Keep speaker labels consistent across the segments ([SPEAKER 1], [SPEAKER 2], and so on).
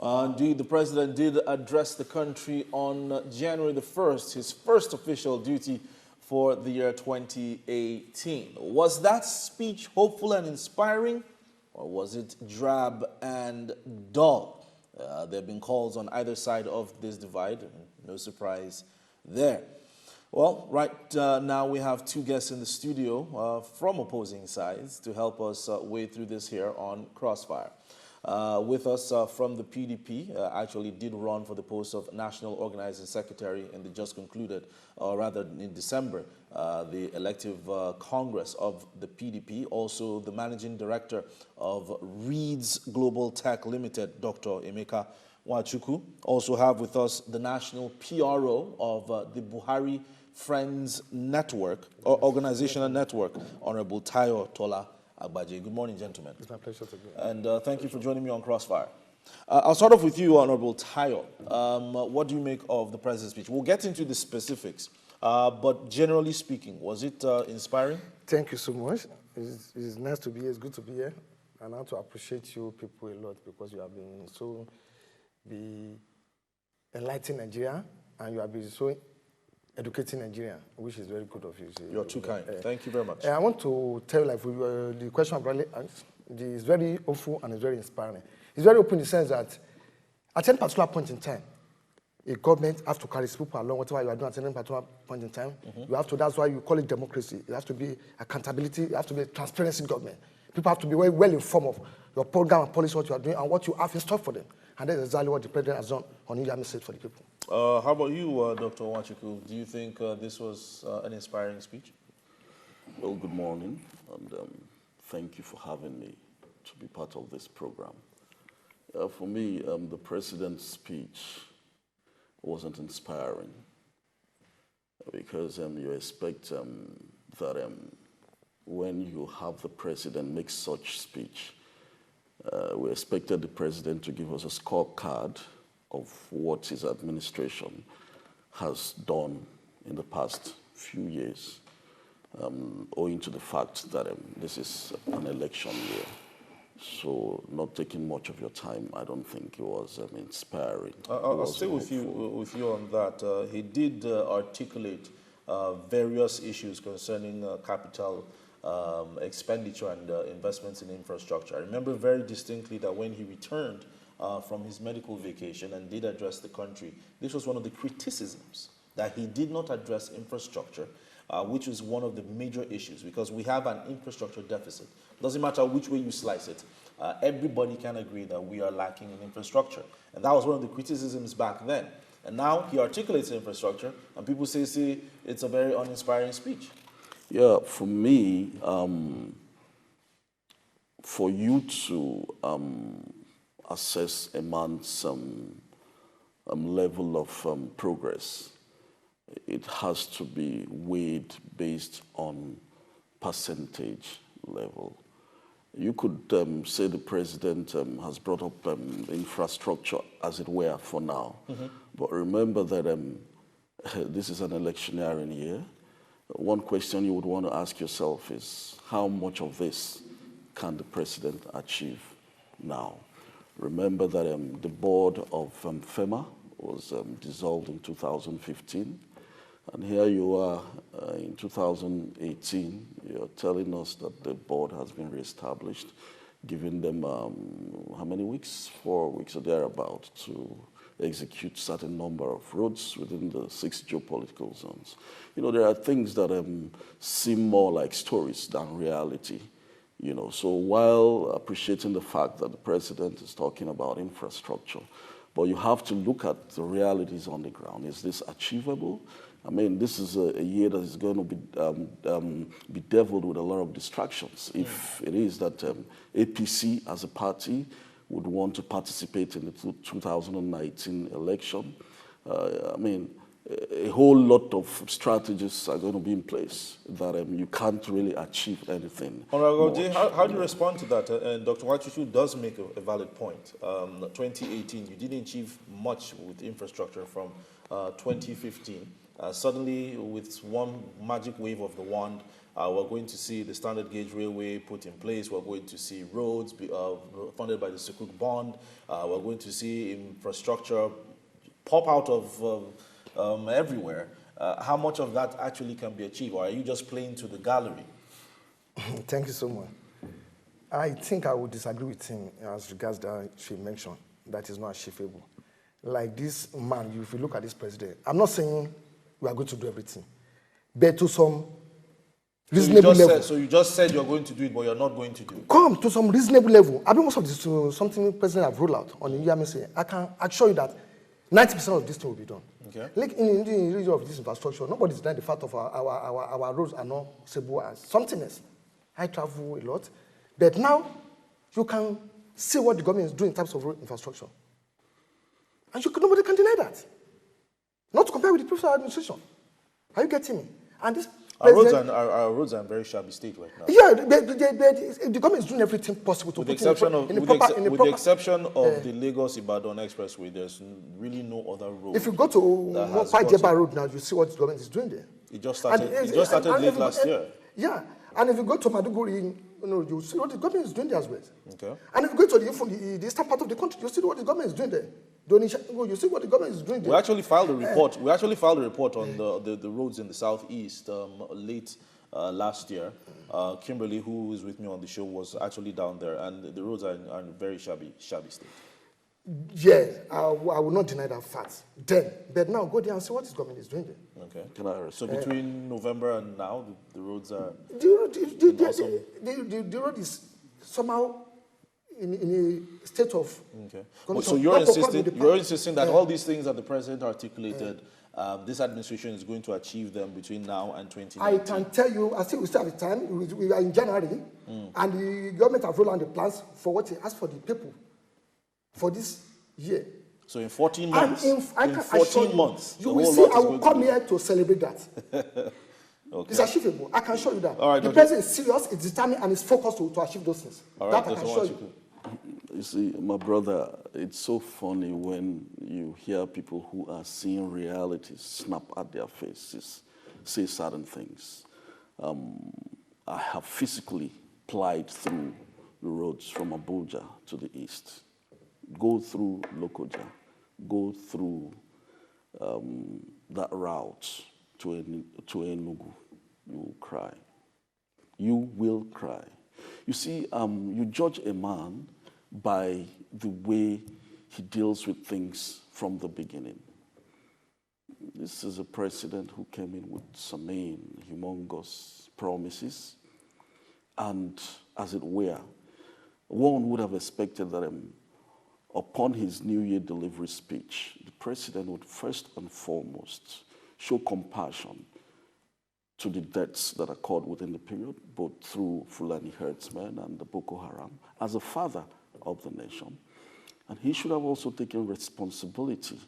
[SPEAKER 1] Indeed, the president did address the country on January the 1st, his first official duty for the year 2018. Was that speech hopeful and inspiring, or was it drab and dull? There have been calls on either side of this divide, no surprise there. Well, right now we have two guests in the studio from opposing sides to help us wade through this here on Crossfire. With us from the PDP, actually did run for the post of National Organizing Secretary in the just concluded, or rather in December, the elective Congress of the PDP. Also the Managing Director of Reeds Global Tech Limited, Dr. Emeka Wachuku. Also have with us the National PRO of the Buhari Friends Network, or Organizational Network, Honorable Tayo Tola Agbaje. Good morning, gentlemen.
[SPEAKER 2] It's my pleasure to be here.
[SPEAKER 1] And thank you for joining me on Crossfire. I'll start off with you, Honorable Tayo. What do you make of the president's speech? We'll get into the specifics, but generally speaking, was it inspiring?
[SPEAKER 2] Thank you so much. It's nice to be here. It's good to be here. And I want to appreciate you people a lot because you have been so enlightening Nigeria, and you have been so educating Nigeria, which is very good of you.
[SPEAKER 1] You're too kind. Thank you very much.
[SPEAKER 2] I want to tell you, like, the question I've really asked is very hopeful and it's very inspiring. It's very open in the sense that at any particular point in time, a government has to carry its people along, whatever you are doing at any particular point in time. You have to, that's why you call it democracy. It has to be accountability, it has to be a transparency government. People have to be very well informed of your program and policy, what you are doing, and what you have in store for them. And that's exactly what the president has done on India message for the people.
[SPEAKER 1] How about you, Dr. Wachuku? Do you think this was an inspiring speech?
[SPEAKER 3] Well, good morning, and thank you for having me to be part of this program. For me, the president's speech wasn't inspiring because you expect that when you have the president make such speech, we expected the president to give us a scorecard of what his administration has done in the past few years, owing to the fact that this is an election year. So not taking much of your time, I don't think it was inspiring.
[SPEAKER 1] I'll stay with you on that. He did articulate various issues concerning capital expenditure and investments in infrastructure. I remember very distinctly that when he returned from his medical vacation and did address the country, this was one of the criticisms, that he did not address infrastructure, which is one of the major issues, because we have an infrastructure deficit. Doesn't matter which way you slice it. Everybody can agree that we are lacking in infrastructure. And that was one of the criticisms back then. And now he articulates infrastructure, and people say it's a very uninspiring speech.
[SPEAKER 3] Yeah, for me, for you to assess a man's level of progress, it has to be weighed based on percentage level. You could say the president has brought up infrastructure, as it were, for now. But remember that this is an electioneering year. One question you would want to ask yourself is, how much of this can the president achieve now? Remember that the board of FEMA was dissolved in 2015. And here you are in 2018, you're telling us that the board has been reestablished, giving them how many weeks? 4 weeks or thereabout to execute certain number of roads within the 6 geopolitical zones. You know, there are things that seem more like stories than reality. You know, so while appreciating the fact that the president is talking about infrastructure, but you have to look at the realities on the ground. Is this achievable? I mean, this is a year that is going to be bedeviled with a lot of distractions. If it is that APC as a party would want to participate in the 2019 election, I mean, a whole lot of strategies are going to be in place that you can't really achieve anything.
[SPEAKER 1] Honorable J, how do you respond to that? Dr. Wachuku does make a valid point. 2018, you didn't achieve much with infrastructure from 2015. Suddenly, with one magic wave of the wand, We're going to see the standard gauge railway put in place. We're going to see roads funded by the Sukuk bond. We're going to see infrastructure pop out of everywhere. How much of that actually can be achieved, or are you just playing to the gallery?
[SPEAKER 2] Thank you so much. I think I would disagree with him as regards that she mentioned that is not achievable. Like this man, if you look at this president, I'm not saying we are going to do everything, but to some reasonable level.
[SPEAKER 1] So you just said you're going to do it, but you're not going to do it.
[SPEAKER 2] Come to some reasonable level. I mean, most of this to something president have rolled out on the UMSA. I can assure you that 90% of this thing will be done.
[SPEAKER 1] Okay.
[SPEAKER 2] Like in the region of this infrastructure, nobody's denying the fact of our roads are not stable as something else. I travel a lot, but now you can see what the government is doing in terms of road infrastructure. And nobody can deny that. Not to compare with the previous administration. Are you getting me? And this
[SPEAKER 1] our roads are in very shabby state right now.
[SPEAKER 2] Yeah, the government is doing everything possible to
[SPEAKER 1] with the exception of the Lagos-Ibadan Expressway, there's really no other road.
[SPEAKER 2] If you go to Pajeba Road now, you see what the government is doing there.
[SPEAKER 1] It just started late last year.
[SPEAKER 2] Yeah, and if you go to Maduguri, you see what the government is doing there as well.
[SPEAKER 1] Okay.
[SPEAKER 2] And if you go to the eastern part of the country, you see what the government is doing there. You see what the government is doing there.
[SPEAKER 1] We actually filed a report. We actually filed a report on the roads in the southeast late last year. Kimberly, who is with me on the show, was actually down there, and the roads are in very shabby state.
[SPEAKER 2] Yes, I will not deny that fact. But now go there and see what this government is doing there.
[SPEAKER 1] Okay. So between November and now, the roads are
[SPEAKER 2] the road is somehow in a state of.
[SPEAKER 1] Okay. So you're insisting that all these things that the president articulated, this administration is going to achieve them between now and 2019.
[SPEAKER 2] I can tell you, I think we still have the time. We are in January, and the government have rolled out the plans for what it asked for the people for this year.
[SPEAKER 1] So in 14 months, you
[SPEAKER 2] will see, I will come here to celebrate that.
[SPEAKER 1] Okay.
[SPEAKER 2] It's achievable. I can show you that.
[SPEAKER 1] All right,
[SPEAKER 2] the president is serious, is determined, and is focused to achieve those things.
[SPEAKER 1] All right,
[SPEAKER 2] that I can show you.
[SPEAKER 3] You see, my brother, it's so funny when you hear people who are seeing reality snap at their faces, say certain things. I have physically plied through the roads from Abuja to the east. Go through Lokoja, go through that route to Enugu. You will cry. You will cry. You see, you judge a man by the way he deals with things from the beginning. This is a president who came in with some humongous promises, and as it were, one would have expected that upon his New Year delivery speech, the president would first and foremost show compassion to the deaths that occurred within the period, both through Fulani herdsmen and the Boko Haram, as a father of the nation. And he should have also taken responsibility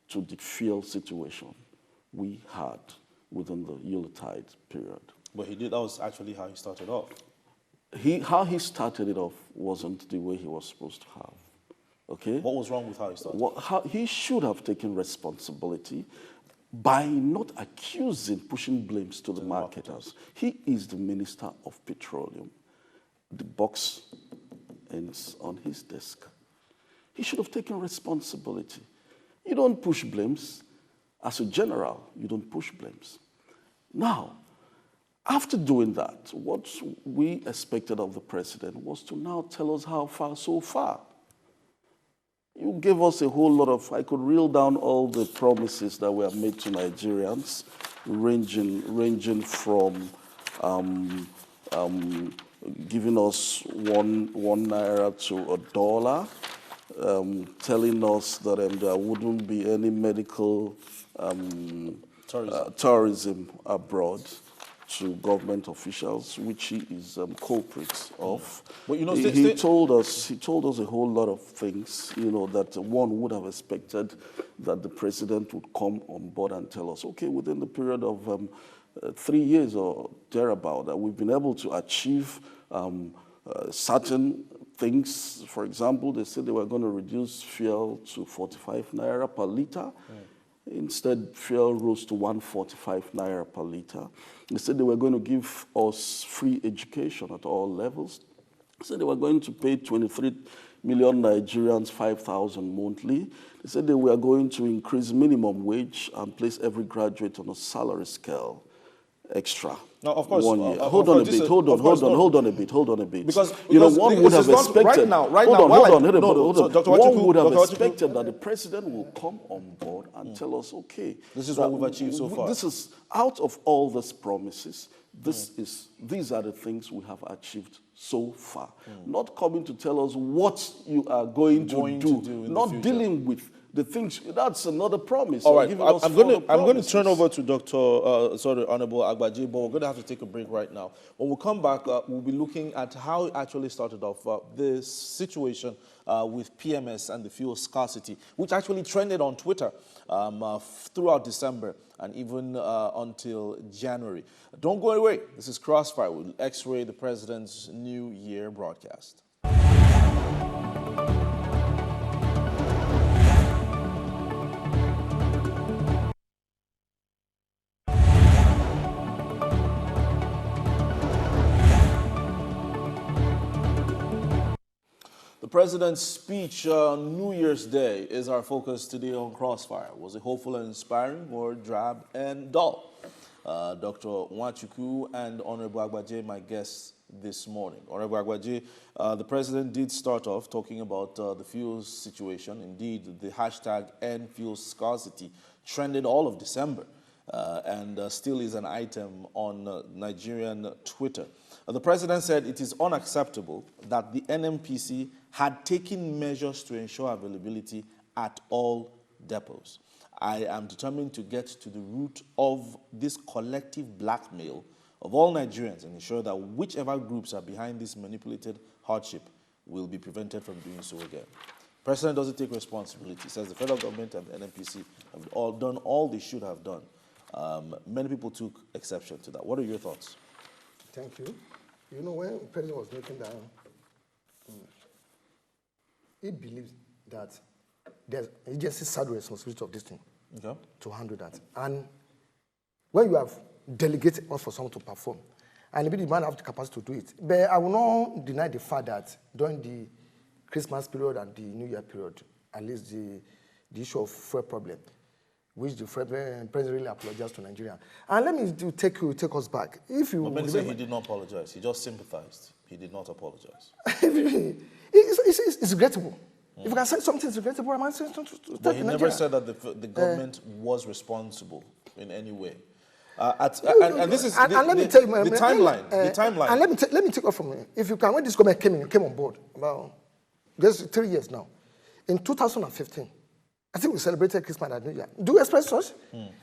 [SPEAKER 3] to the field situation we had within the Yuletide period.
[SPEAKER 1] But he did. That was actually how he started off.
[SPEAKER 3] How he started it off wasn't the way he was supposed to have. Okay?
[SPEAKER 1] What was wrong with how he started?
[SPEAKER 3] He should have taken responsibility by not pushing blames to the marketers. He is the Minister of Petroleum. The box ends on his desk. He should have taken responsibility. You don't push blames. As a general, you don't push blames. Now, after doing that, what we expected of the president was to now tell us how far so far. You gave us a whole lot of, I could reel down all the promises that were made to Nigerians, ranging from giving us one naira to $1, telling us that there wouldn't be any medical tourism abroad to government officials, which he is culprit of. But he told us a whole lot of things, that one would have expected that the president would come on board and tell us, okay, within the period of 3 years or thereabout, that we've been able to achieve certain things. For example, they said they were going to reduce fuel to 45 naira per liter. Instead, fuel rose to 145 naira per litre. They said they were going to give us free education at all levels. They said they were going to pay 23 million Nigerians 5,000 monthly. They said they were going to increase minimum wage and place every graduate on a salary scale extra.
[SPEAKER 1] Now, of course,
[SPEAKER 3] 1 year.
[SPEAKER 1] hold on a bit.
[SPEAKER 3] Hold on a bit.
[SPEAKER 1] Because
[SPEAKER 3] one would have expected.
[SPEAKER 1] Dr.
[SPEAKER 3] One would have
[SPEAKER 1] Dr.
[SPEAKER 3] expected that the president will come on board and tell us, okay,
[SPEAKER 1] this is what we've achieved so far.
[SPEAKER 3] This is out of all these promises. These are the things we have achieved so far. Not coming to tell us what you are going to do not dealing with the things. That's another promise.
[SPEAKER 1] All right, I'm going to turn over to Honorable Agbaje, but we're going to have to take a break right now. When we come back, we'll be looking at how it actually started off, this situation with PMS and the fuel scarcity, which actually trended on Twitter throughout December and even until January. Don't go away. This is Crossfire. We'll X-ray the President's New Year broadcast. The President's speech on New Year's Day is our focus today on Crossfire. Was it hopeful and inspiring or drab and dull? Dr. Wachuku and Honorable Agbaje, my guests this morning. Honorable Agbaje, the President did start off talking about the fuel situation. Indeed, the hashtag End Fuel Scarcity trended all of December and still is an item on Nigerian Twitter. The President said it is unacceptable that the NNPC had taken measures to ensure availability at all depots. I am determined to get to the root of this collective blackmail of all Nigerians and ensure that whichever groups are behind this manipulated hardship will be prevented from doing so again. The President doesn't take responsibility. He says the federal government and the NNPC have all done all they should have done. Many people took exception to that. What are your thoughts?
[SPEAKER 2] Thank you. You know, when the President was making that, he believes that there's agency sad responsibility of this thing to handle that. And when you have delegated for someone to perform, and maybe the man have the capacity to do it, but I will not deny the fact that during the Christmas period and the New Year period, at least the issue of fuel problem, which the President really apologized to Nigeria. And let me take us back. If you
[SPEAKER 1] many say he did not apologize. He just sympathized. He did not apologize.
[SPEAKER 2] It's regrettable. If you can say something is regrettable, I might say something to
[SPEAKER 1] But he never said that the government was responsible in any way. And this is the timeline. The timeline.
[SPEAKER 2] And let me take off from here. If you can, when this government came on board about just 3 years now, in 2015. I think we celebrated Christmas and New Year. Do you express such?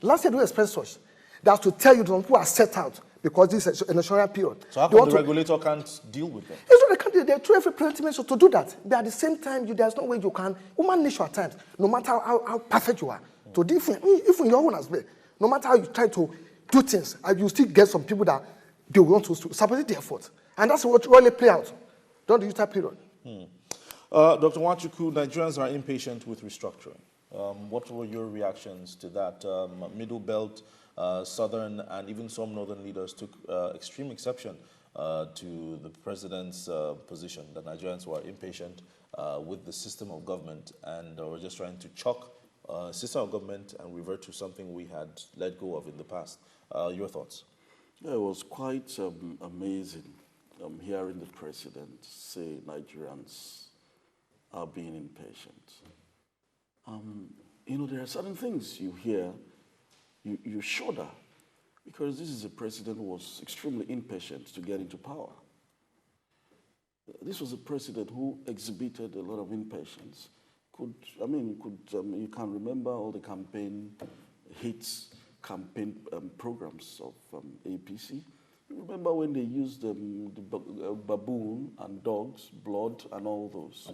[SPEAKER 2] Last year, do you express such? That's to tell you the people are set out because this is an national period.
[SPEAKER 1] So how come the regulator can't deal with them?
[SPEAKER 2] It's not they can't do it. They're trying every preventive measure to do that. But at the same time, there's no way you can. Human nature at times, no matter how perfect you are, to different, even your own as well, no matter how you try to do things, you still get some people that they want to support the effort. And that's what really play out during the Utah period.
[SPEAKER 1] Dr. Wachuku, Nigerians are impatient with restructuring. What were your reactions to that? Middle Belt, Southern, and even some Northern leaders took extreme exception to the President's position, that Nigerians were impatient with the system of government and were just trying to chalk system of government and revert to something we had let go of in the past. Your thoughts?
[SPEAKER 3] Yeah, it was quite amazing hearing the President say Nigerians are being impatient. You know, there are certain things you hear, you shudder, because this is a president who was extremely impatient to get into power. This was a president who exhibited a lot of impatience. You can remember all the campaign hits, campaign programs of APC. You remember when they used the baboon and dogs, blood, and all those.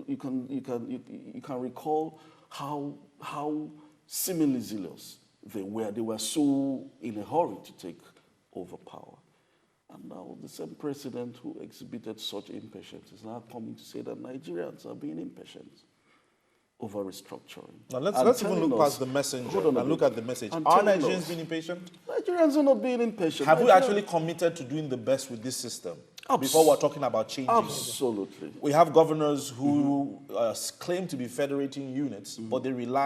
[SPEAKER 3] You can recall how seemingly zealous they were. They were so in a hurry to take over power. And now the same president who exhibited such impatience is now coming to say that Nigerians are being impatient. over restructuring.
[SPEAKER 1] Now let's
[SPEAKER 3] And
[SPEAKER 1] even
[SPEAKER 3] telling
[SPEAKER 1] look
[SPEAKER 3] us-
[SPEAKER 1] past the messenger
[SPEAKER 3] hold on a
[SPEAKER 1] and look
[SPEAKER 3] bit.
[SPEAKER 1] at the message.
[SPEAKER 3] And
[SPEAKER 1] Are
[SPEAKER 3] telling
[SPEAKER 1] Nigerians
[SPEAKER 3] us-
[SPEAKER 1] being impatient?
[SPEAKER 3] Nigerians are not being impatient.
[SPEAKER 1] Have we
[SPEAKER 3] Nigerians-
[SPEAKER 1] actually committed to doing the best with this system before we're talking about changing it?
[SPEAKER 3] Absolutely.
[SPEAKER 1] We have governors who claim to be federating units, but they rely